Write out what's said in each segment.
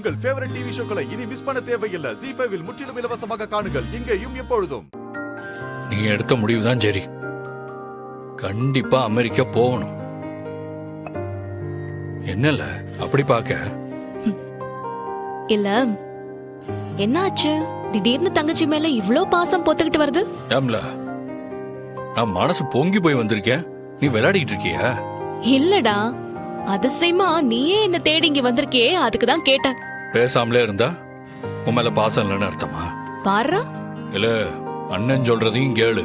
உங்கள் favourite TV ஷோக்களை இனி miss பண்ண தேவையில்லை. ZEE5 இல் முற்றிலும் இலவசமாக காணுங்கள். இங்கேயும் எப்பொழுதும். நீ எடுத்த முடிவுதான் சரி. கண்டிப்பா அமெரிக்கா போகணும். என்னல அப்படி பாக்க? இல்ல என்னாச்சு? திடீர்னு தங்கச்சி மேல இவ்ளோ பாசம் பொத்துக்கிட்டு வருது. ஏம்ல, நான் மனசு பொங்கி போய் வந்திருக்கேன், நீ விளையாடிட்டு இருக்கியா? இல்லடா, அதிசயமா நீயே என்ன தேடி இங்க வந்திருக்கியே, அதுக்குதான் கேட்டேன். பேசாமலே இருந்தா உன் மேல பாசம் இல்லைன்னு அர்த்தமா? பாருடா, இல்ல, அண்ணன் சொல்றதையும் கேளு.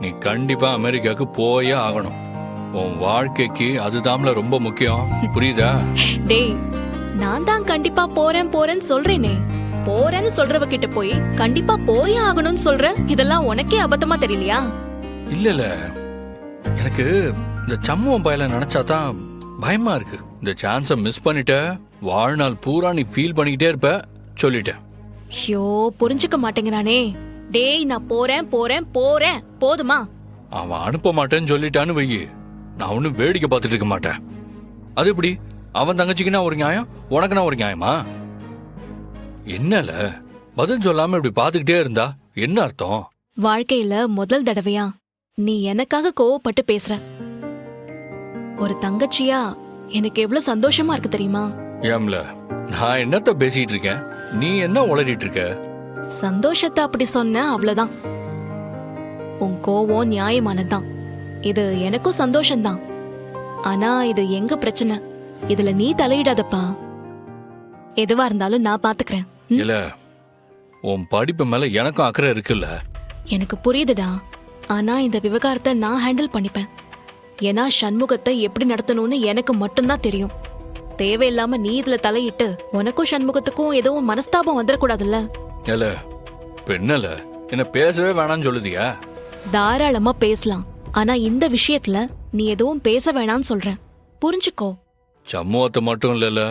நீ கண்டிப்பா அமெரிக்காவுக்கு போயே ஆகணும். உன் வாழ்க்கைக்கு அதுதான்ல ரொம்ப முக்கியம், புரியுதா? டேய், நான் தான் கண்டிப்பா போறேன் போறேன்னு சொல்றேனே. போறேன்னு சொல்றவ கிட்ட போய் கண்டிப்பா போயே ஆகணும்னு சொல்ற, இதெல்லாம் உனக்கே அபத்தமா தெரியலையா? இல்ல, எனக்கு இந்த சம்முவம் பயல நினைச்சாதான் பயமா இருக்கு. இந்த சான்ஸ மிஸ் பண்ணிட்ட, வாழ்நாள் பூரா நீ ஃபீல் பண்ணிக்கிட்டே இருப்ப. சொல்லிட்டேன். ஐயோ, புரிஞ்சுக்க மாட்டேங்கிறானே. டேய், நான் போறேன் போறேன் போறேன், போதுமா? அவன் அனுப்ப மாட்டேன்னு சொல்லிட்டான்னு வையி, நான் ஒன்னும் வேடிக்கை பார்த்துட்டு இருக்க மாட்டேன். அது எப்படி? அவன் தங்கச்சிக்குன்னா ஒரு நியாயம், உனக்குன்னா ஒரு நியாயமா? என்னல பதில் சொல்லாம இப்படி பாத்துக்கிட்டே இருந்தா என்ன அர்த்தம்? வாழ்க்கையில முதல் தடவையா நீ எனக்காக கோவப்பட்டு பேசுற. ஒரு தங்கச்சியா எனக்கு எவ்வளவு சந்தோஷமா இருக்கு தெரியுமா? ஏம்ல, நான் என்னத்த பேசிட்டு இருக்கேன், நீ என்ன உளறிட்டு இருக்க? சந்தோஷத்தை அப்படி சொன்ன, அவ்வளவுதான். உன் கோவம் நியாயமானதுதான். இது எனக்கும் சந்தோஷம்தான். ஆனா இது எங்க பிரச்சனை, இதுல நீ தலையிடாதப்பா. எதுவா இருந்தாலும் நான் பாத்துக்கிறேன். இல்ல, உன் படிப்பு மேல எனக்கும் அக்கறை இருக்குல்ல. எனக்கு புரியுதுடா, ஆனா இந்த விவகாரத்தை நான் ஹேண்டில் பண்ணிப்பேன். ஏன்னா சண்முகத்தை எப்படி நடத்தணும்னு எனக்கு மட்டும்தான் தெரியும். தேவையில்லாம நீ இதுல தலையிட்டு உனக்கும் சண்முகத்துக்கும் எதுவும் மனஸ்தாபம் வந்துடக்கூடாதுல்ல. இல்ல, பெண்ணல என்ன பேசவே வேணாம்னு சொல்லுதியா? தாராளமா பேசலாம், ஆனா இந்த விஷயத்துல நீ எதுவும் பேச வேணாம்னு சொல்றேன், புரிஞ்சுக்கோ. சமூகத்தை மட்டும் இல்லல,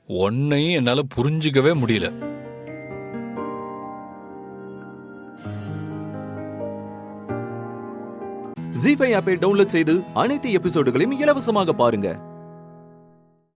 உன்னையும் என்னால புரிஞ்சுக்கவே முடியல. ZEE5 ஆப்பை டவுன்லோட் செய்து அனைத்து எபிசோடுகளையும் இலவசமாக பாருங்க.